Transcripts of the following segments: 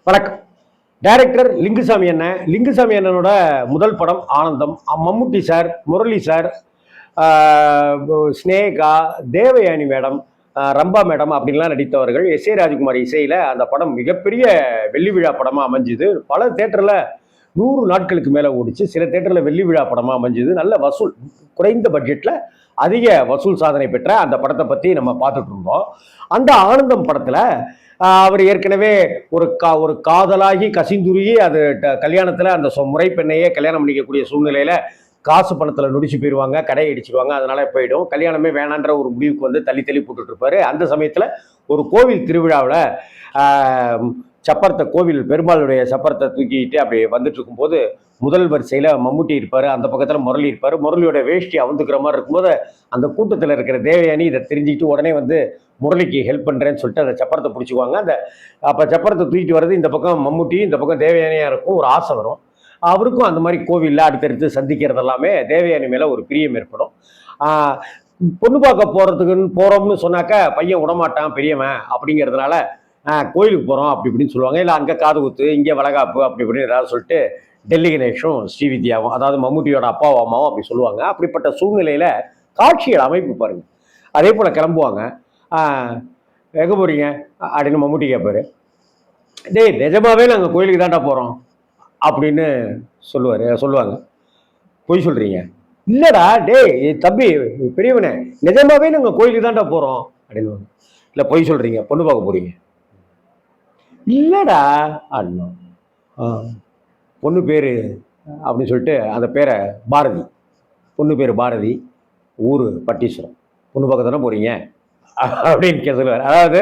வணக்கம். டைரக்டர் லிங்குசாமி அண்ணன். லிங்குசாமி அண்ணனோட முதல் படம் Anandham. Mammootty sir, Murali sir, Sneha, Devayani madam, Rambha madam அப்படின்லாம் நடித்தவர்கள். எஸ் ஏ ராஜ்குமார் இசையில் அந்த படம் மிகப்பெரிய வெள்ளி விழா படமாக அமைஞ்சுது. பல தேட்டரில் 100 நாட்களுக்கு மேலே ஓடிச்சு. சில தேட்டரில் வெள்ளி விழா படமாக அமைஞ்சுது. நல்ல வசூல், குறைந்த பட்ஜெட்டில் அதிக வசூல் சாதனை பெற்ற அந்த படத்தை பற்றி நம்ம பார்த்துட்டு இருந்தோம். அந்த ஆனந்தம் படத்தில் அவர் ஏற்கனவே ஒரு காதலாகி கசிந்துருகி அது கல்யாணத்தில் அந்த முறை பெண்ணையே கல்யாணம் பண்ணிக்கக்கூடிய சூழ்நிலையில் காசு பணத்தில் நொடிச்சு போயிடுவாங்க, கடையை அடிச்சிடுவாங்க. அதனால போயிடும். கல்யாணமே வேணான்ற ஒரு முடிவுக்கு வந்து தள்ளி போட்டுட்டு இருப்பாரு. அந்த சமயத்தில் ஒரு கோவில் திருவிழாவில் சப்பரத்தை, கோவில் பெருமாளுடைய சப்பரத்தை தூக்கிட்டு அப்படி வந்துட்டு இருக்கும்போது முதல் வரிசையில் மம்முட்டி இருப்பார், அந்த பக்கத்தில் முரளி இருப்பார். முரளியோட வேஷ்டி அவுந்துக்கிற மாதிரி இருக்கும்போது அந்த கூட்டத்தில் இருக்கிற தேவயானி இதை தெரிஞ்சுக்கிட்டு உடனே வந்து முரளிக்கு ஹெல்ப் பண்ணுறேன்னு சொல்லிட்டு அந்த சப்பரத்தை பிடிச்சிக்குவாங்க. அப்போ சப்பரத்தை தூக்கிட்டு வர்றது இந்த பக்கம் மம்முட்டி, இந்த பக்கம் தேவயானியாக இருக்கும். ஒரு ஆசை வரும் அவருக்கும். அந்த மாதிரி கோவிலில் அடுத்தடுத்து சந்திக்கிறது எல்லாமே தேவயானி மேலே ஒரு பிரியம் ஏற்படும். பொண்ணு பார்க்க போகிறோம்னு சொன்னாக்கா பையன் விடமாட்டான் பெரியவன் அப்படிங்கிறதுனால கோயிலுக்கு போகிறோம் அப்படி இப்படின்னு சொல்லுவாங்க. இல்லை அங்கே காது குத்து, இங்கே வளகாப்பு அப்படி இப்படின்னு ஏதாவது சொல்லிட்டு டெல்லி கணேஷும் ஸ்ரீவித்யாவும், அதாவது மம்முட்டியோட அப்பாவும் அம்மாவும் அப்படி சொல்லுவாங்க. அப்படிப்பட்ட சூழ்நிலையில் காட்சிகள் அமைப்பு பாருங்க. அதே போல் கிளம்புவாங்க. எங்கே போகிறீங்க அப்படின்னு மம்முட்டி கேட்பாரு. டேய் நிஜமாவே நாங்கள் கோயிலுக்கு தாண்டா போகிறோம் அப்படின்னு சொல்லுவாங்க. பொய் சொல்கிறீங்க? இல்லைடா டேய் தம்பி பெரியவனே, நிஜமாவே நாங்கள் கோயிலுக்கு தாண்டா போகிறோம் அப்படின்னு. இல்லை பொய் சொல்கிறீங்க, பொண்ணு பார்க்க போகிறீங்க. இல்லைடா அப்படின்னும். பொண்ணு பேர் அப்படின்னு சொல்லிட்டு அந்த பேரை பாரதி, பொண்ணு பேர் பாரதி, ஊர் பட்டீஸ்வரம், பொண்ணு பார்க்க தானே போகிறீங்க அப்படின்னு சொல்லுவார். அதாவது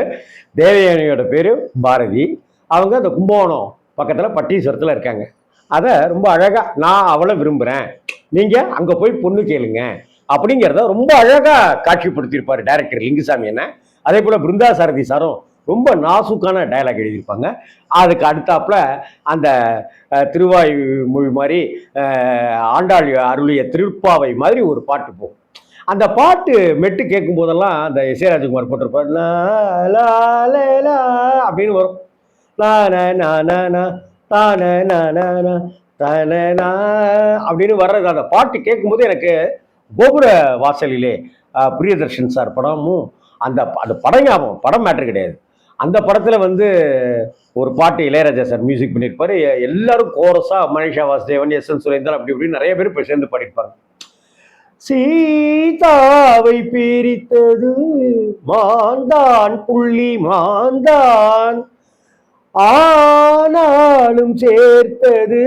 தேவயானியோட பேர் பாரதி, அவங்க அந்த கும்பகோணம் பக்கத்தில் பட்டீஸ்வரத்தில் இருக்காங்க. அதை ரொம்ப அழகாக நான் அவளை விரும்புகிறேன், நீங்கள் அங்கே போய் பொண்ணு கேளுங்க அப்படிங்கிறத ரொம்ப அழகாக காட்சிப்படுத்தியிருப்பார் டைரக்டர் லிங்குசாமி என்ன. அதே போல் பிருந்தா சாரதி சாரும் ரொம்ப நாசுக்கான டயலாக் எழுதியிருப்பாங்க. அதுக்கு அடுத்தாப்புல அந்த திருவாய்மொழி மாதிரி ஆண்டாள் அருளிய திருப்பாவை மாதிரி ஒரு பாட்டு போகும். அந்த பாட்டு மெட்டு கேட்கும் போதெல்லாம் அந்த எஸ் ஏ ராஜ்குமார் போட்டிருப்பார், அப்படின்னு வரும். அப்படின்னு வர்றது அந்த பாட்டு கேட்கும்போது எனக்கு கோபுர வாசலிலே பிரியதர்ஷன் சார் படமும் அந்த படம் ஞாபகம். படம் மேட்ரு கிடையாது. அந்த படத்தில் வந்து ஒரு பாட்டு இளையராஜா சார் மியூசிக் பண்ணியிருப்பாரு. எல்லாரும் கோரஸா மனிஷா வாசுதேவன், எஸ் என் சுரேந்தர் அப்படி இப்படின்னு நிறைய பேர் இப்போ சேர்ந்து பாடியிருப்பாங்க. சீதாவை பிரித்தது மாந்தான், புள்ளி மாந்தான், ஆனாலும் சேர்த்தது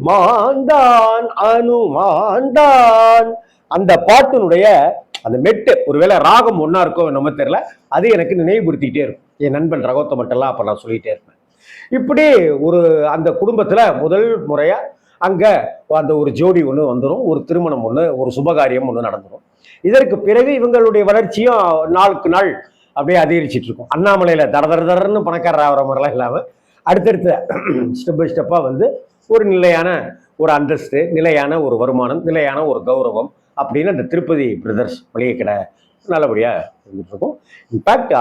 மாந்தான், அனுமாந்தான். அந்த பாட்டினுடைய அந்த மெட்டு, ஒருவேளை ராகம் ஒன்றா இருக்கோ நம்ம தெரியல, அது எனக்கு நினைவுபடுத்திக்கிட்டே இருக்கும். என் நண்பன் ரகோத்தமட்டெல்லாம் அப்போ நான் சொல்லிகிட்டே இருப்பேன். இப்படி அந்த குடும்பத்தில் முதல் முறையாக அங்கே அந்த ஒரு ஜோடி ஒன்று வந்துடும், ஒரு திருமணம் ஒன்று, ஒரு சுபகாரியம் ஒன்று நடந்துடும். இதற்கு பிறகு இவங்களுடைய வளர்ச்சியும் நாளுக்கு நாள் அப்படியே அதிகரிச்சிட்டு இருக்கும். அண்ணாமலையில் தடன்னு பணக்காரர் ஆகிற மாதிரிலாம் இல்லாமல் அடுத்தடுத்த ஸ்டெப் பை ஸ்டெப்பாக வந்து ஒரு நிலையான ஒரு அந்தஸ்து, நிலையான ஒரு வருமானம், நிலையான ஒரு கௌரவம் அப்படின்னு அந்த திருப்பதி பிரதர்ஸ் மளிகை கடை நல்லபடியாக இருந்துட்டு இருக்கும். இன்ஃபேக்ட்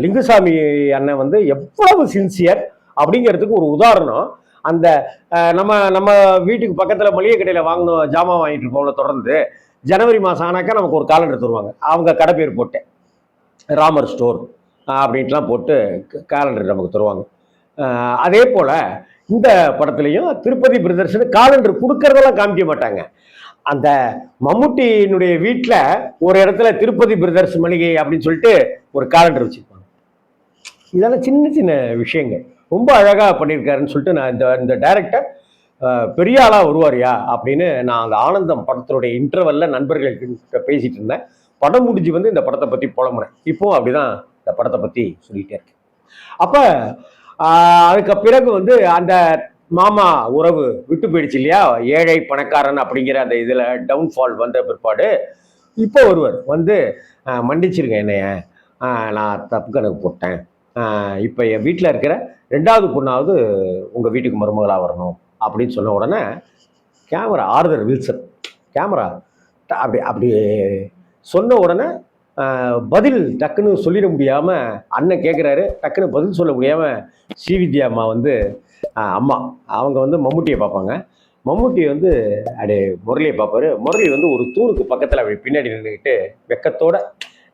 லிங்குசாமி அண்ணன் வந்து எவ்வளவு சின்சியர் அப்படிங்கிறதுக்கு ஒரு உதாரணம். அந்த நம்ம வீட்டுக்கு பக்கத்தில் மளிகை கடையில் வாங்கணும், ஜாமான் வாங்கிட்டு இருப்போம்ல தொடர்ந்து. ஜனவரி மாதம் ஆனாக்கா நமக்கு ஒரு காலண்டர் தருவாங்க. அவங்க கடை பேர் போட்டேன், ராமர் ஸ்டோர் அப்படின்ட்டுலாம் போட்டு காலண்டர் நமக்கு தருவாங்க. அதே போல் இந்த படத்துலையும் திருப்பதி பிரதர்ஷன் காலண்டர் கொடுக்கறதெல்லாம் காமிக்க மாட்டாங்க. அந்த மம்முட்டியினுடைய வீட்டில் ஒரு இடத்துல திருப்பதி பிரதர்ஸ் மளிகை அப்படின்னு சொல்லிட்டு ஒரு காலண்டர் வச்சுருப்பாங்க. இதெல்லாம் சின்ன சின்ன விஷயங்கள் ரொம்ப அழகாக பண்ணியிருக்காருன்னு சொல்லிட்டு நான் இந்த டைரக்டர் பெரிய ஆளாக வருவாரியா அப்படின்னு நான் அந்த ஆனந்தம் படத்தினுடைய இன்டர்வலில் நண்பர்கள்கிட்ட பேசிகிட்டு இருந்தேன். படம் முடிஞ்சு வந்து இந்த படத்தை பற்றி புலம்புறேன். இப்போவும் அப்படிதான் இந்த படத்தை பற்றி சொல்லிகிட்டே இருக்கேன். அப்போ அதுக்கு பிறகு வந்து அந்த மாமா உறவு விட்டு போயிடுச்சு இல்லையா, ஏழை பணக்காரன் அப்படிங்கிற அந்த இதில் டவுன்ஃபால் வந்த பிற்பாடு இப்போ ஒருவர் வந்து மன்னிச்சிருங்க என்னைய, நான் தப்பு கணக்கு போட்டேன், இப்போ என் வீட்டில் இருக்கிற 2வது பொண்ணாவது உங்கள் வீட்டுக்கு மருமகளாக வரணும் அப்படின்னு சொன்ன உடனே கேமரா ஆர்தர் வில்சன் கேமரா அப்படி சொன்ன உடனே பதில் டக்குன்னு சொல்லிட முடியாம அண்ணன் கேட்குறாரு. டக்குன்னு பதில் சொல்ல முடியாம ஸ்ரீவித்யா அம்மா வந்து அம்மா அவங்க வந்து மம்முட்டியை பார்ப்பாங்க. மம்முட்டி வந்து அப்படியே முரளியை பார்ப்பாரு. முரளி வந்து ஒரு தூணுக்கு பக்கத்தில் அப்படி பின்னாடி நின்றுக்கிட்டு வெக்கத்தோட,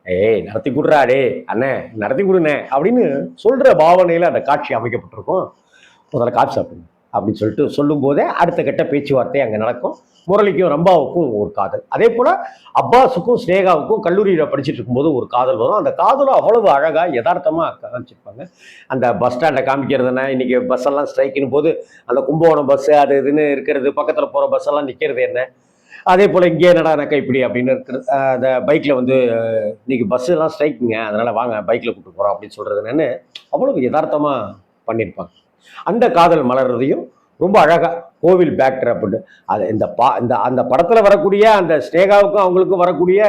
ஏய் நடத்தி கொடுறா டே அண்ணே நடத்தி கொடுண்ணே அப்படின்னு சொல்ற பாவனையில் அந்த காட்சி அமைக்கப்பட்டிருக்கும். முதல்ல காஃபி சாப்பிடுங்க அப்படின்னு சொல்லிட்டு சொல்லும் போதே அடுத்த கட்ட பேச்சுவார்த்தை அங்கே நடக்கும். முரளிக்கும் ரம்பாவுக்கும் ஒரு காதல். அதே போல அப்பாஸுக்கும் ஸ்னேகாவுக்கும் கல்லூரியில் படிச்சுட்டு இருக்கும்போது ஒரு காதல் வரும். அந்த காதலும் அவ்வளவு அழகா யதார்த்தமா காமிச்சிருப்பாங்க. அந்த பஸ் ஸ்டாண்டை காமிக்கிறது என்ன, இன்னைக்கு பஸ் எல்லாம் ஸ்ட்ரைக்குன்னு போது அந்த கும்பகோணம் பஸ் அது இதுன்னு இருக்கிறது, பக்கத்தில் போற பஸ் எல்லாம் நிற்கிறது என்ன, அதே போல் இங்கே என்னடானாக்கா இப்படி அப்படின்னு இருக்கிறது. அந்த பைக்கில் வந்து இன்னைக்கு பஸ் எல்லாம் ஸ்ட்ரைக்குங்க அதனால வாங்க பைக்கில் கூப்பிட்டு போகிறோம் அப்படின்னு சொல்றது என்னன்னு அவ்வளவு யதார்த்தமாக பண்ணியிருப்பாங்க. அந்த காதல் மலர்றதையும் ரொம்ப அழகா கோவில் பேக்டர் அப்படின்னு அது இந்த அந்த படத்தில் வரக்கூடிய அந்த ஸ்னேகாவுக்கும் அவங்களுக்கும் வரக்கூடிய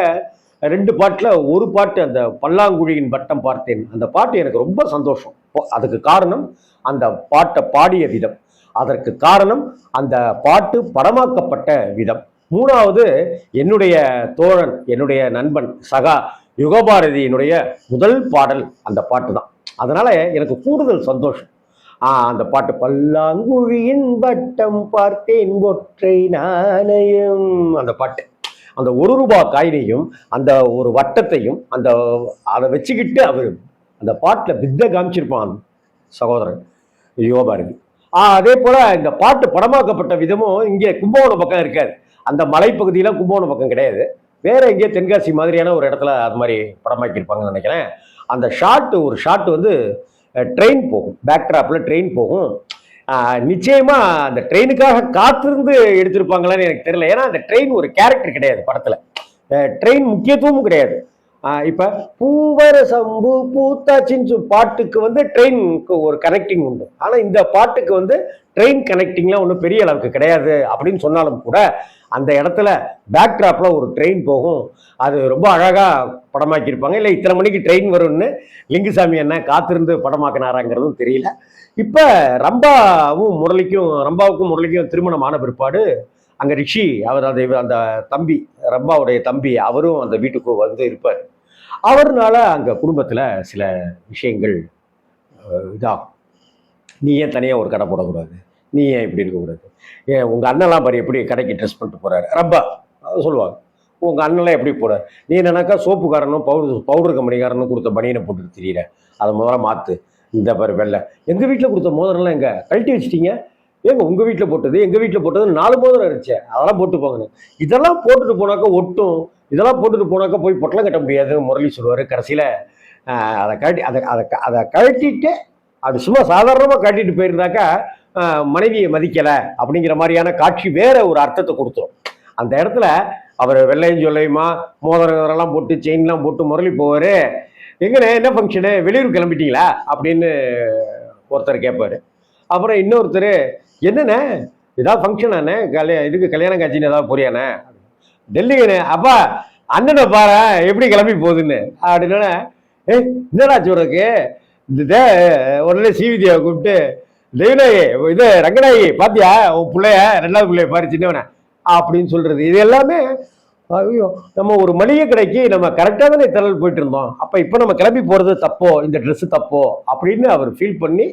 2 பாட்டில் ஒரு பாட்டு அந்த பல்லாங்குழியின் வட்டம் பார்த்தேன், அந்த பாட்டு எனக்கு ரொம்ப சந்தோஷம். அதுக்கு காரணம் அந்த பாட்டை பாடிய விதம், அதற்கு காரணம் அந்த பாட்டு படமாக்கப்பட்ட விதம். 3வது என்னுடைய தோழன் என்னுடைய நண்பன் சகா யுகபாரதியினுடைய முதல் பாடல் அந்த பாட்டு தான். அதனால எனக்கு கூடுதல் சந்தோஷம். அந்த பாட்டு பல்லாங்குழியின் வட்டம் பார்த்தேன் ஒற்றை நாணயம், அந்த பாட்டு அந்த 1 ரூபாய் காயினையும் அந்த ஒரு வட்டத்தையும் அந்த அதை வச்சுக்கிட்டு அவர் அந்த பாட்டில் வித்தை காமிச்சிருப்பான் சகோதரன் யுகபாரதி. அதே போல இந்த பாட்டு படமாக்கப்பட்ட விதமும் இங்கே கும்பகோணம் பக்கம் இருக்காது. அந்த மலைப்பகுதியில கும்பகோணம் பக்கம் கிடையாது, வேற எங்கேயோ தென்காசி மாதிரியான ஒரு இடத்துல அது மாதிரி படமாக்கியிருப்பாங்கன்னு நினைக்கிறேன். அந்த ஒரு ஷாட் வந்து ட்ரெயின் போகும், பேக்ட்ராப்ல ட்ரெயின் போகும். நிச்சயமா அந்த ட்ரெயினுக்காக காத்திருந்து எடுத்திருப்பாங்களான்னு எனக்கு தெரியல. ஏன்னா அந்த ட்ரெயின் ஒரு கேரக்டர் கிடையாது படத்துல, ட்ரெயின் முக்கியத்துவமும் கிடையாது. இப்ப பூவர சம்பு பூத்தாச்சின்னு பாட்டுக்கு வந்து ட்ரெயினுக்கு ஒரு கனெக்டிங் உண்டு. ஆனா இந்த பாட்டுக்கு வந்து ட்ரெயின் கனெக்டிங்லாம் ஒன்றும் பெரிய அளவுக்கு கிடையாது அப்படின்னு சொன்னாலும் கூட அந்த இடத்துல பேக்ட்ராப்ல ஒரு ட்ரெயின் போகும். அது ரொம்ப அழகா படமாக்கியிருப்பாங்க. இல்லை இத்தனை மணிக்கு ட்ரெயின் வரும்னு லிங்குசாமி என்ன காத்திருந்து படமாக்கினாராங்கிறதும் தெரியல. இப்ப ரம்பாவுக்கும் முரளிக்கும் திருமணம் ஆன பிற்பாடு அங்க ரிஷி அவர் அந்த தம்பி ரம்பாவுடைய தம்பி அவரும் அந்த வீட்டுக்கு வந்து இருப்பார். அவர்னால அங்க குடும்பத்துல சில விஷயங்கள் இதாகும். நீ ஏன் தனியா ஒரு கடை போடக்கூடாது, நீ ஏன் இப்படி இருக்கக்கூடாது, ஏன் உங்க அண்ணெல்லாம் பாரு எப்படி கடைக்கு ட்ரெஸ் பண்ணிட்டு போறாரு, ரம்பா சொல்லுவாங்க உங்க அண்ணெல்லாம் எப்படி போறாரு, நீ என்னன்னாக்கா சோப்புக்காரனும் பவுடர் கம்பெனிக்காரனும் கொடுத்த பனியனை போட்டுட்டு தெரியல, அதை முதல்ல மாத்து, இந்த பாரு வெள்ளை எங்க வீட்டில் கொடுத்த மோதிரம்லாம் எங்க கழட்டி வச்சிட்டீங்க, ஏங்க உங்க வீட்டில் போட்டது எங்க வீட்டில் போட்டது 4 மோதிரம் இருந்துச்சு அதெல்லாம் போட்டு போங்கன்னு. இதெல்லாம் போட்டுட்டு போனாக்கா ஒட்டும், இதெல்லாம் போட்டுட்டு போனாக்கா போய் பொட்டலம் கட்ட முடியாதுன்னு முரளி சொல்லுவாரு. கடைசியில அதை கழட்டி அதை கழட்டிட்டு அப்படி சும்மா சாதாரணமாக கட்டிட்டு போயிருந்தாக்கா மனைவியை மதிக்கலை அப்படிங்கிற மாதிரியான காட்சி வேற ஒரு அர்த்தத்தை கொடுத்தோம். அந்த இடத்துல அவர் வெள்ளையும் சொல்லையுமா மோதிரம் போட்டு செயின்லாம் போட்டு முரளி போவார். எங்கண்ணே என்ன ஃபங்க்ஷனு, வெளியூர் கிளம்பிட்டீங்களா அப்படின்னு ஒருத்தர் கேட்பாரு. அப்புறம் இன்னொருத்தர் என்னண்ணே ஏதாவது ஃபங்க்ஷனாண்ணே, இதுக்கு கல்யாண காட்சின்னு ஏதாவது போறியாண்ணே, டெல்லிங்கண்ணே, அப்பா அண்ணனை பாரு எப்படி கிளம்பி போகுதுன்னு அப்படின்னா, என்னடா சொல்றதுக்கு உடனே ஸ்ரீவித்யாவை கூப்பிட்டு தெய்வநாயகி இது ரங்கநாயகி பாத்தியா உன் பிள்ளைய 2வது பிள்ளைய பாரு சின்னவன அப்படின்னு சொல்றது. இது எல்லாமே ஐயோ நம்ம ஒரு மளிகை கடைக்கு நம்ம கரெக்டாக தானே தரல் போயிட்டு இருந்தோம், அப்போ இப்போ நம்ம கிளம்பி போகிறது தப்போ, இந்த ட்ரெஸ்ஸு தப்போ அப்படின்னு அவர் ஃபீல் பண்ணி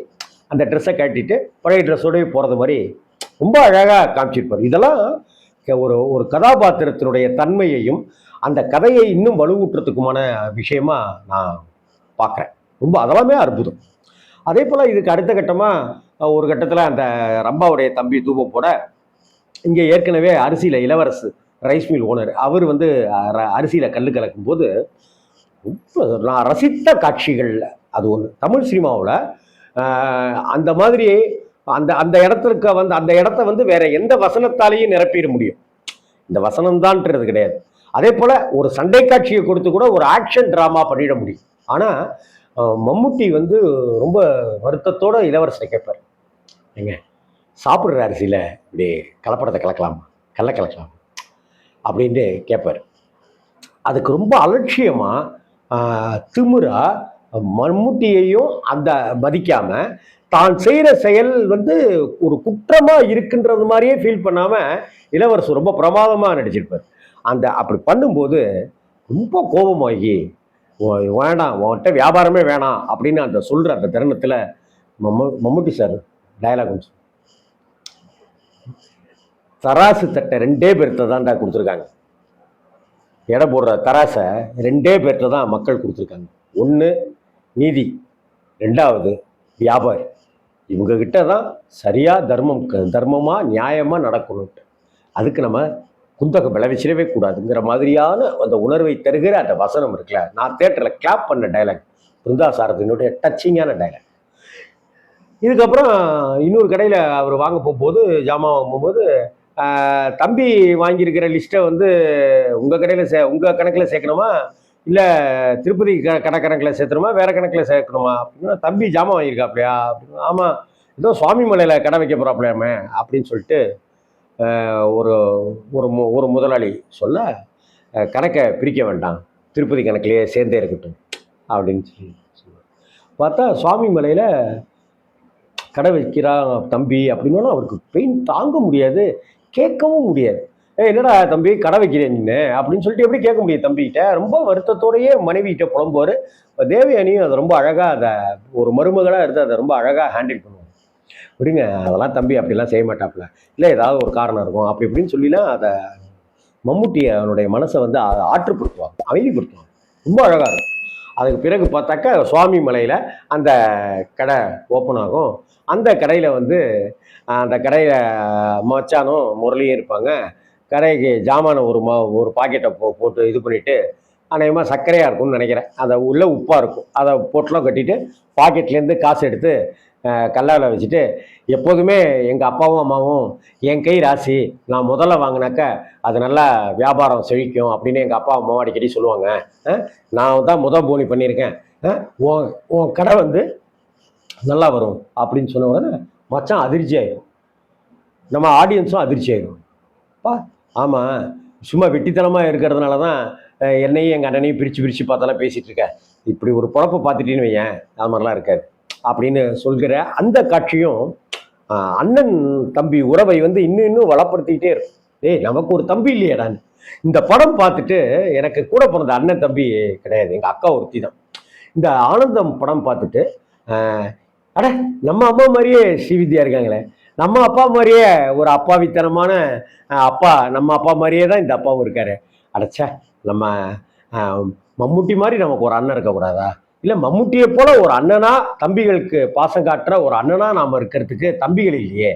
அந்த ட்ரெஸ்ஸை கட்டிட்டு பழைய ட்ரெஸ்ஸோடய போகிறது மாதிரி ரொம்ப அழகாக காமிச்சிருப்பார். இதெல்லாம் ஒரு கதாபாத்திரத்தினுடைய தன்மையையும் அந்த கதையை இன்னும் வலுவூட்டுறதுக்குமான விஷயமா நான் பார்க்குறேன். ரொம்ப அதெல்லாமே அற்புதம். அதே போல் இதுக்கு அடுத்த கட்டமாக ஒரு கட்டத்தில் அந்த ரம்பாவுடைய தம்பி தூபம் போட இங்கே ஏற்கனவே அரிசியில் இளவரசு ரைஸ் மில் ஓனர் அவர் வந்து அரிசியில் கல் கலக்கும் போது நான் ரசித்த காட்சிகள் அது ஒன்று. தமிழ் சினிமாவில் அந்த மாதிரி அந்த அந்த இடத்துக்கு வந்து அந்த இடத்த வந்து வேற எந்த வசனத்தாலேயும் நிரப்பிட முடியும், இந்த வசனம்தான்ன்றது கிடையாது. அதே போல் ஒரு சண்டை காட்சியை கொடுத்து கூட ஒரு ஆக்ஷன் ட்ராமா பண்ணிட முடியும். ஆனால் மம்முட்டி வந்து ரொம்ப வருத்தத்தோட இளவரசரை கேட்பார், ஏங்க சாப்பிட்ற அரிசியில் இப்படி கலப்படத்தை கலக்கலாமா, கல்லை கலக்கலாமா அப்படின்ட்டு கேட்பார். அதுக்கு ரொம்ப அலட்சியமாக திமுறா மம்முட்டியையும் அந்த மதிக்காம தான் செய்கிற செயல் வந்து ஒரு குற்றமாக இருக்குன்றது மாதிரியே ஃபீல் பண்ணாமல் இளவரசர் ரொம்ப பிரமாதமாக நடிச்சிருப்பார். அந்த அப்படி பண்ணும்போது ரொம்ப கோபமாகி வேண்டாம் உன்கிட்ட வியாபாரமே வேணாம் அப்படின்னு அந்த சொல்ற அந்த தருணத்தில் மம்முட்டி சார் டயலாக் தராசு தட்டை 2 பேர்த்த தான்டா கொடுத்துருக்காங்க. எடை போடுற தராசை 2 பேர்த்த தான் மக்கள் கொடுத்துருக்காங்க. ஒன்று நீதி, 2வது வியாபாரி. இவங்க கிட்ட தான் சரியா தர்மமா நியாயமா நடக்கணும்ட்டு. அதுக்கு நம்ம குந்தகம் விளைவிச்சிடவே கூடாதுங்கிற மாதிரியான அந்த உணர்வை தருகிற அந்த வசனம் இருக்குல்ல, நான் தேட்டரில் கிளாப் பண்ண டைலாக், பிருந்தா சாரதியினுடைய டச்சிங்கான டைலாக். இதுக்கப்புறம் இன்னொரு கடையில் அவர் வாங்க போகும்போது, ஜாமான் வாங்கும்போது, தம்பி வாங்கியிருக்கிற லிஸ்ட்டை வந்து உங்கள் கடையில் உங்கள் கணக்கில் சேர்க்கணுமா, இல்லை திருப்பதி கணக்கில் சேர்த்துணுமா, வேற கணக்கில் சேர்க்கணுமா அப்படின்னா, தம்பி ஜாமான் வாங்கியிருக்காப்லையா அப்படின்னு. ஆமாம், ஏதோ சுவாமி மலையில் கடை வைக்க போகிறாப்லையாமே அப்படின்னு சொல்லிட்டு ஒரு ஒரு ஒரு முதலாளி சொல்ல, கணக்கை பிரிக்க வேண்டாம், திருப்பதி கணக்கிலேயே சேர்ந்தே இருக்கட்டும் அப்படின்னு சொல்லி பார்த்தா, சுவாமி மலையில் கடை வைக்கிறான் தம்பி அப்படின்னா அவருக்கு பெயின் தாங்க முடியாது, கேட்கவும் முடியாது. என்னடா தம்பி கடை வைக்கிறேன் நீ அப்படின்னு சொல்லிட்டு எப்படி கேட்க முடியும் தம்பிக்கிட்ட? ரொம்ப வருத்தத்தோடையே மனைவிகிட்ட புலம்போரு. தேவயானியும் அதை ரொம்ப அழகாக, அதை ஒரு மருமகளாக இருந்து அதை ரொம்ப அழகாக ஹேண்டில் பண்ணுவாங்க. விடுங்க அதெல்லாம் தம்பி அப்படிலாம் செய்ய மாட்டாப்புல, இல்லை ஏதாவது ஒரு காரணம் இருக்கும் அப்படி இப்படின்னு சொல்லிலாம் அதை மம்முட்டி அவனுடைய மனசை வந்து ஆற்றுப்படுத்துவாங்க, அமைதிப்படுத்துவாங்க. ரொம்ப அழகாக இருக்கும். அதுக்கு பிறகு பார்த்தாக்கா சுவாமி மலையில் அந்த கடை ஓப்பன் ஆகும். அந்த கடையில் வந்து அந்த கடையில் மச்சானும் முரளியும் இருப்பாங்க. கடைக்கு ஜாமான ஒரு பாக்கெட்டை போட்டு இது பண்ணிவிட்டு, அநேகமாக சர்க்கரையாக இருக்கும்னு நினைக்கிறேன், அதை உள்ளே உப்பாக இருக்கும், அதை பொட்டெலாம் கட்டிட்டு பாக்கெட்லேருந்து காசு எடுத்து கல்லாவில் வச்சுட்டு, எப்போதுமே எங்கள் அப்பாவும் அம்மாவும் என் கை ராசி, நான் முதல்ல வாங்கினாக்கா அது நல்லா வியாபாரம் செழிக்கும் அப்படின்னு எங்கள் அப்பா அம்மாவும் அடிக்கடி சொல்லுவாங்க. நான் தான் போனி பண்ணியிருக்கேன், உன் கடை வந்து நல்லா வரும் அப்படின்னு சொன்ன உடனே மச்சான் அதிர்ச்சி ஆயிடும், நம்ம ஆடியன்ஸும் அதிர்ச்சி ஆயிடும். ஆமாம், சும்மா வெட்டித்தனமாக இருக்கிறதுனால தான் என்னையும் எங்கள் அண்ணனையும் பிரித்து பார்த்தாலாம் பேசிகிட்டு இருக்கேன், இப்படி ஒரு குழப்ப பார்த்துட்டின்னு வையேன் அது மாதிரிலாம் இருக்காது அப்படின்னு சொல்கிற அந்த காட்சியும் அண்ணன் தம்பி உறவை வந்து இன்னும் வளப்படுத்திக்கிட்டே இருக்கும். நமக்கு ஒரு தம்பி இல்லையடான்னு. இந்த படம் பார்த்துட்டு எனக்கு கூட பிறந்த அண்ணன் தம்பி கிடையாது, எங்கள் அக்கா ஒருத்தி தான். இந்த ஆனந்தம் படம் பார்த்துட்டு அட நம்ம அம்மா மாதிரியே ஸ்ரீவித்யா இருக்காங்களே, நம்ம அப்பா மாதிரியே ஒரு அப்பாவித்தனமான அப்பா, நம்ம அப்பா மாதிரியே தான் இந்த அப்பாவும் இருக்காரு, அடைச்சா நம்ம மம்முட்டி மாதிரி நமக்கு ஒரு அண்ணன் இருக்கக்கூடாதா, இல்லை மம்முட்டியை போல ஒரு அண்ணனா தம்பிகளுக்கு பாசம் காட்டுற ஒரு அண்ணனா நாம் இருக்கிறதுக்கு தம்பிகள் இல்லையே,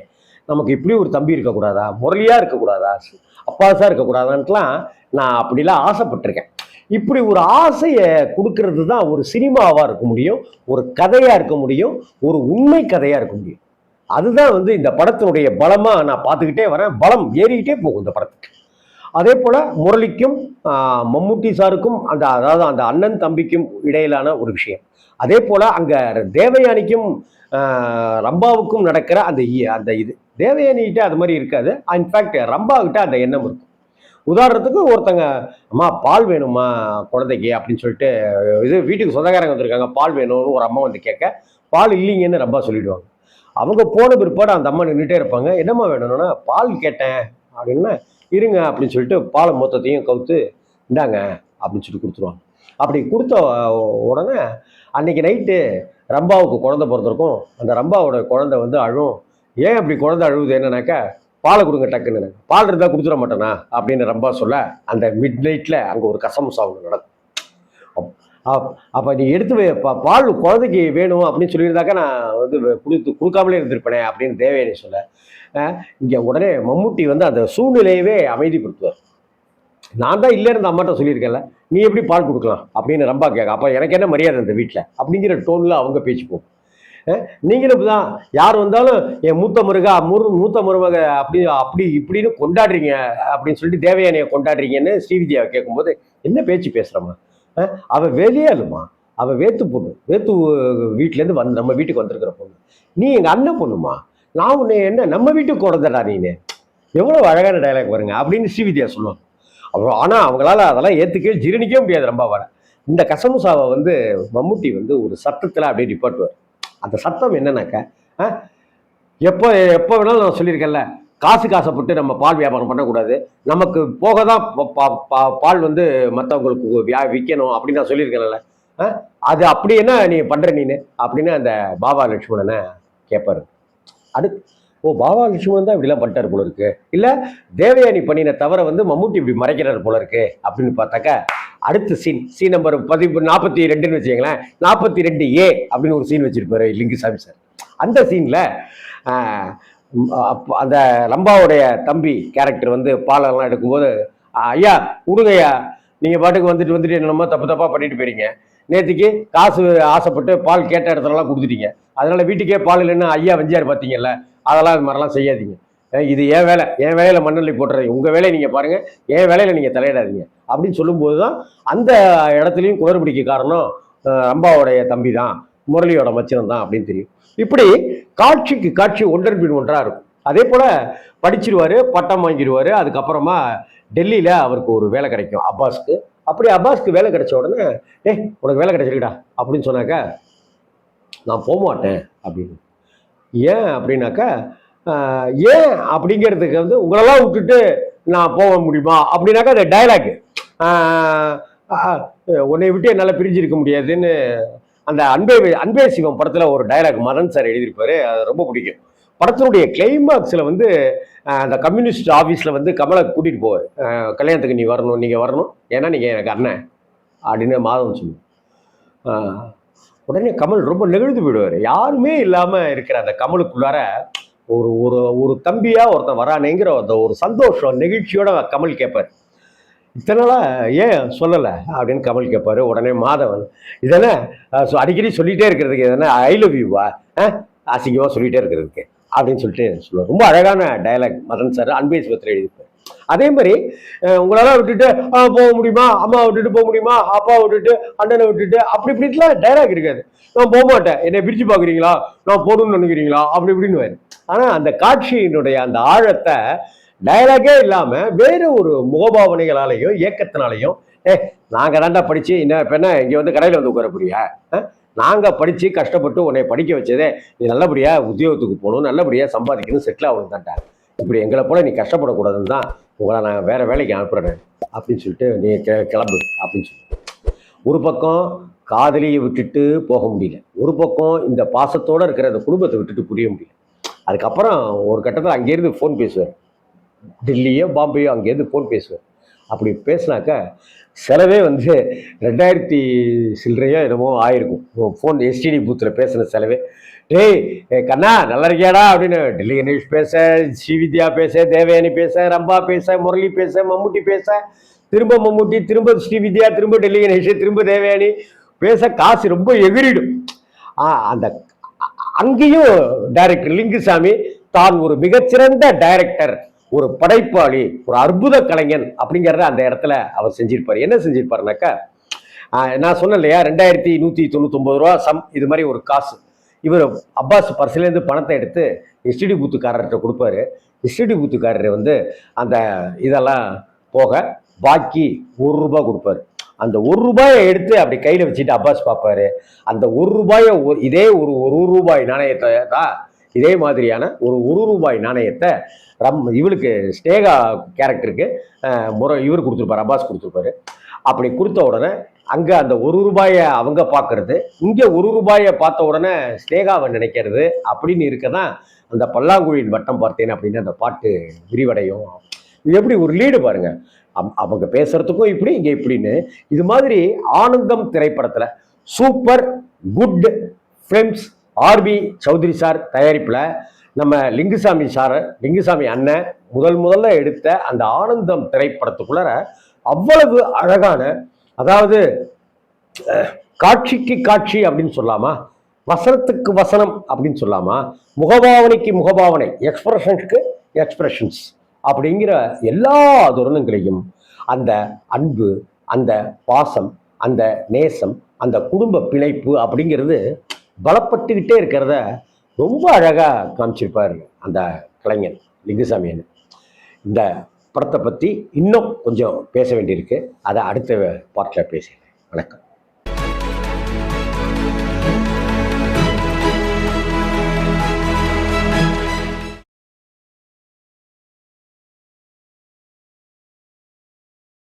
நமக்கு இப்படி ஒரு தம்பி இருக்கக்கூடாதா, முரளியாக இருக்கக்கூடாதா, அப்பாஸாக இருக்கக்கூடாதான்ட்டுலாம் நான் அப்படிலாம் ஆசைப்பட்டிருக்கேன். இப்படி ஒரு ஆசையை கொடுக்கறது தான் ஒரு சினிமாவாக இருக்க முடியும், ஒரு கதையாக இருக்க முடியும், ஒரு உண்மை கதையாக இருக்க முடியும். அதுதான் வந்து இந்த படத்தினுடைய பலமாக நான் பார்த்துக்கிட்டே வரேன். பலம் ஏறிக்கிட்டே போகும் இந்த படத்துக்கு. அதே போல் முரளிக்கும் மம்முட்டி சாருக்கும் அதாவது அந்த அண்ணன் தம்பிக்கும் இடையிலான ஒரு விஷயம். அதே போல் அங்கே தேவயானிக்கும் ரம்பாவுக்கும் நடக்கிற அந்த இது தேவயானிகிட்ட அது மாதிரி இருக்காது. இன்ஃபேக்ட் ரம்பாகிட்ட அந்த எண்ணம் இருக்கும். உதாரணத்துக்கு ஒருத்தங்க, அம்மா பால் வேணுமா குழந்தைக்கு அப்படின்னு சொல்லிட்டு, இது வீட்டுக்கு சொந்தக்காரங்க வந்திருக்காங்க, பால் வேணும்னு ஒரு அம்மா வந்து கேட்க, பால் இல்லைங்கன்னு ரம்பா சொல்லிடுவாங்க. அவங்க போன பிற்பாடு அந்த அம்மா நின்றுட்டே இருப்பாங்க. என்னம்மா வேணும்னா, பால் கேட்டேன் அப்படின்னா, இருங்க அப்படின்னு சொல்லிட்டு பாலை மொத்தத்தையும் கவுத்து இந்தாங்க அப்படின்னு சொல்லி கொடுத்துருவாங்க. அப்படி கொடுத்த உடனே அன்னைக்கு நைட்டு ரம்பாவுக்கு குழந்தை பிறந்திருக்கும். அந்த ரம்பாவோட குழந்தை வந்து அழும். ஏன் அப்படி குழந்தை அழுவுது என்னன்னாக்கா, பாலை கொடுங்க டக்குன்னு, பால் இருந்தால் கொடுத்துட மாட்டேனா அப்படின்னு ரம்பா சொல்ல, அந்த மிட் நைட்டில் அங்கே ஒரு கசமுசா ஒன்று நடக்கும். அப்போ நீ எடுத்து பால் குழந்தைக்கு வேணும் அப்படின்னு சொல்லியிருந்தாக்கா நான் வந்து கொடுக்காமலே இருந்திருப்பேனே அப்படின்னு தேவயானி சொல்ல, இங்கே உடனே மம்முட்டி வந்து அந்த சூழ்நிலையவே அமைதிப்படுத்துவார். நான் தான் இல்லை இருந்த அம்மாட்ட சொல்லியிருக்கேன்ல, நீ எப்படி பால் கொடுக்கலாம் அப்படின்னு ரம்பா கேட்க, அப்போ எனக்கு என்ன மரியாதை இந்த வீட்டில் அப்படிங்கிற டோனில் அவங்க பேச்சு போகும். நீங்களும் தான் யார் வந்தாலும் என் மூத்த மருமக அப்படி இப்படின்னு கொண்டாடுறீங்க அப்படின்னு சொல்லிட்டு தேவயானியை கொண்டாடுறீங்கன்னு ஸ்ரீவித்யாவை கேட்கும்போது, என்ன பேச்சு பேசுகிறம்மா, அவள் வெளியாளுமா, அவள் வேத்து பொண்ணு, வேத்து வீட்டிலேருந்து நம்ம வீட்டுக்கு வந்திருக்கிற பொண்ணு, நீ எங்கள் அண்ணன் பொண்ணுமா, நான் உன்னை என்ன நம்ம வீட்டுக்கு குழந்தைடா நீனு, எவ்வளோ அழகான டைலாக் வருங்க அப்படின்னு ஸ்ரீவித்யா சொல்லுவாங்க. அப்புறம் ஆனால் அவங்களால அதெல்லாம் ஏற்றுக்கவே ஜீரணிக்கவே முடியாது ரம்பாவால். இந்த கசமுசாவை வந்து மம்முட்டி வந்து ஒரு சத்தத்தில் அப்படியே நிப்பாட்டுவார். அந்த சத்தம் என்னன்னாக்கா, எப்போ வேணாலும் நான் சொல்லியிருக்கேன்ல, காசுக்கு ஆசைப்பட்டு நம்ம பால் வியாபாரம் பண்ணக்கூடாது, நமக்கு போக தான் பால் வந்து மற்றவங்களுக்கு விற்கணும் அப்படின்னு நான் சொல்லியிருக்கேன்ல. அது அப்படி என்ன நீ பண்ற நீனு அப்படின்னு அந்த பாபா லட்சுமணனை கேட்பாரு. அடுத்து ஓ பாபா லட்சுமணன் தான் இப்படிலாம் பண்ணிட்டாரு போல இருக்கு, இல்ல தேவயானி பண்ணின தவிர வந்து மம்முட்டி இப்படி மறைக்கிறாரு போல இருக்கு அப்படின்னு பார்த்தாக்கா அடுத்த சீன் நம்பர் 42 வச்சுக்கங்களேன். 42A அப்படின்னு ஒரு சீன் வச்சிருப்பாரு லிங்குசாமி சார். அந்த சீன்ல அந்த லம்பாவுடைய தம்பி கேரக்டர் வந்து பாலெல்லாம் எடுக்கும்போது, ஐயா விடுங்கய்யா, நீங்க பாட்டுக்கு வந்துட்டு என்னமோ தப்பா பண்ணிட்டு போறீங்க, நேற்றுக்கு காசு ஆசைப்பட்டு பால் கேட்ட இடத்துலலாம் கொடுத்துட்டீங்க, அதனால வீட்டுக்கே பால் இல்லைன்னு ஐயா வெஞ்சார் பார்த்தீங்கல்ல, அதெல்லாம் இது மாதிரிலாம் செய்யாதீங்க, இது என் வேலையில மண்ணள்ளி போட்டுறீங்க, உங்க வேலையை நீங்க பாருங்க, என் வேலையில நீங்க தலையிடாதீங்க அப்படின்னு சொல்லும்போது தான் அந்த இடத்துலையும் குளறுபடிக்கு காரணம் ரம்பாவுடைய தம்பி தான், முரளியோட மச்சனம் தான் அப்படின்னு தெரியும். இப்படி காட்சிக்கு காட்சி ஒன்றன் பின் ஒன்றா இருக்கும். அதே போல படிச்சிருவாரு, பட்டம் வாங்கிடுவாரு. அதுக்கப்புறமா டெல்லியில அவருக்கு ஒரு வேலை கிடைக்கும் அப்பாஸ்க்கு. அப்படி அப்பாஸ்க்கு வேலை கிடைச்ச உடனே உனக்கு வேலை கிடைச்சிருக்கடா அப்படின்னு சொன்னாக்கா நான் போக மாட்டேன் அப்படின்னு. ஏன் அப்படின்னாக்கா ஏன் அப்படிங்கிறதுக்கு வந்து உங்களெல்லாம் விட்டுட்டு நான் போக முடியுமா அப்படின்னாக்கா அந்த டைலாக் உன்னை விட்டு என்னால் பிரிஞ்சிருக்க முடியாதுன்னு அந்த அன்பே சிவம் படத்துல ஒரு டைலாக் மதன் சார் எழுதியிருப்பாரு, அது ரொம்ப பிடிக்கும். படத்தினுடைய கிளைமாக்ஸ்ல வந்து அந்த கம்யூனிஸ்ட் ஆஃபீஸில் வந்து கமலை கூட்டிகிட்டு போவார், கல்யாணத்துக்கு நீ வரணும், நீங்கள் வரணும், ஏன்னா நீங்கள் எனக்கு அண்ணன் அப்படின்னு மாதவன் சொல்லுவார். உடனே கமல் ரொம்ப நெகிழ்ந்து போயிடுவார். யாருமே இல்லாமல் இருக்கிற அந்த கமலுக்குள்ளார ஒரு ஒரு ஒரு தம்பியாக ஒருத்தன் வரானேங்கிற அந்த ஒரு சந்தோஷம் நெகிழ்ச்சியோட கமல் கேட்பார். இத்தனால ஏன் சொல்லலை அப்படின்னு கமல் கேட்பாரு. உடனே மாதவன் இதென்ன அடிக்கடி சொல்லிகிட்டே இருக்கிறதுக்கு எதனா ஐ லவ் யூவா அசிங்கமாக சொல்லிகிட்டே இருக்கிறதுக்கு அப்படின்னு சொல்லிட்டு சொல்லுவார். ரொம்ப அழகான டைலாக் மதன் சார் அன்பே சிவத்தில் எழுதியிருப்பார். அதே மாதிரி உங்களெல்லாம் விட்டுட்டு போக முடியுமா, அம்மா விட்டுட்டு போக முடியுமா, அப்பா விட்டுட்டு அண்ணனை விட்டுட்டு அப்படி இப்படிலாம் டைலாக் இருக்காது. நான் போக மாட்டேன், என்னை பிரிச்சு பார்க்குறீங்களா, நான் போகணும்னு நினைக்கிறீங்களா அப்படி இப்படின்னு. ஆனால் அந்த காட்சியினுடைய அந்த ஆழத்தை டயலாகே இல்லாம வேற ஒரு முகபாவனைகளாலையும் இயக்கத்தினாலையும் நாங்க தாண்டா படிச்சு என்ன இங்க வந்து கடையில வந்து உட்கார புரியா, நாங்க படிச்சு கஷ்டப்பட்டு உன்னை படிக்க வச்சதே நீ நல்லபடியா உத்தியோகத்துக்கு போகணும், நல்லபடியா சம்பாதிக்கணும், செட்டில் ஆகணும் தான்டா, இப்படி எங்களை போல நீ கஷ்டப்படக்கூடாதுன்னு தான் உங்களை நான் வேற வேலைக்கு அனுப்புறேன் அப்படின்னு சொல்லிட்டு நீ கிளம்பு அப்படின்னு சொல்லி. ஒரு பக்கம் காதலியை விட்டுட்டு போக முடியல, ஒரு பக்கம் இந்த பாசத்தோட இருக்கிற அந்த குடும்பத்தை விட்டுட்டு புரிய முடியல. அதுக்கப்புறம் ஒரு கட்டத்தில் அங்கேருந்து ஃபோன் பேசுவார், டெல்லியோ பாம்பேயோ அங்கேருந்து ஃபோன் பேசுவேன். அப்படி பேசினாக்கா செலவே வந்து 2000 சில்லறையோ என்னமோ ஆயிருக்கும். ஃபோன் எஸ்டிடி பூத்தில் பேசின செலவே. டேய் கண்ணா நல்லா இருக்கியாடா அப்படின்னு டெல்லி கணேஷ் பேச, ஸ்ரீவித்யா பேச, தேவயானி பேச, ரம்பா பேச, முரளி பேச, மம்முட்டி பேச, திரும்ப மம்முட்டி, திரும்ப ஸ்ரீவித்யா, திரும்ப டெல்லி கணேஷ், திரும்ப தேவயானி பேச காசு ரொம்ப எகிரிடும். அந்த அங்கேயும் டைரக்டர் லிங்குசாமி தான் ஒரு மிகச்சிறந்த டைரக்டர், ஒரு படைப்பாளி, ஒரு அற்புத கலைஞன் அப்படிங்கிறத அந்த இடத்துல அவர் செஞ்சிருப்பார். என்ன செஞ்சிருப்பாருனாக்கா, நான் சொன்னேன் இல்லையா 2199 ரூபா இது மாதிரி ஒரு காசு இவர் அப்பாஸ் பர்சிலேருந்து பணத்தை எடுத்து எஸ்டிடி பூத்துக்காரர்கிட்ட கொடுப்பாரு. எஸ்டிடி பூத்துக்காரர் வந்து அந்த இதெல்லாம் போக பாக்கி 1 ரூபாய் கொடுப்பாரு. அந்த 1 ரூபாயை எடுத்து அப்படி கையில் வச்சுட்டு அப்பாஸ் பார்ப்பாரு. அந்த 1 ரூபாயை இதே ஒரு 1 ரூபாய் நாணயத்தை தான், இதே மாதிரியான ஒரு 1 ரூபாய் நாணயத்தை இவளுக்கு ஸ்னேகா கேரக்டருக்கு இவர் கொடுத்துருப்பாரு, அப்பாஸ் கொடுத்துருப்பாரு. அப்படி கொடுத்த உடனே அங்கே அந்த 1 ரூபாயை அவங்க பார்க்கறது, இங்கே 1 ரூபாயை பார்த்த உடனே ஸ்னேகாவை நினைக்கிறது அப்படின்னு இருக்கதான் அந்த பல்லாங்குழியின் வட்டம் பார்த்தேன் அப்படின்னு அந்த பாட்டு விரிவடையும். இது எப்படி ஒரு லீடு பாருங்க, அவங்க பேசுறதுக்கும் இப்படி இங்கே இப்படின்னு. இது மாதிரி ஆனந்தம் திரைப்படத்தில் Super Good Films RB Choudary sir தயாரிப்பில் நம்ம லிங்குசாமி அண்ணன் முதல்ல எடுத்த அந்த ஆனந்தம் திரைப்படத்துக்குள்ள அவ்வளவு அழகான, அதாவது காட்சிக்கு காட்சி அப்படின்னு சொல்லாமா, வசனத்துக்கு வசனம் அப்படின்னு சொல்லாமா, முகபாவனைக்கு முகபாவனை, எக்ஸ்பிரஷன்ஸ்க்கு எக்ஸ்பிரஷன்ஸ் அப்படிங்கிற எல்லா தருணங்களையும் அந்த அன்பு, அந்த பாசம், அந்த நேசம், அந்த குடும்ப பிணைப்பு அப்படிங்கிறது பலப்பட்டுக்கிட்டே இருக்கிறத ரொம்ப அழகாக காமிச்சிருப்பார் அந்த கலைஞன் லிங்குசாமி. இந்த படத்தை பற்றி இன்னும் கொஞ்சம் பேச வேண்டியிருக்கு, அதை அடுத்த பார்ட்டில் பேசுகிறேன். வணக்கம்.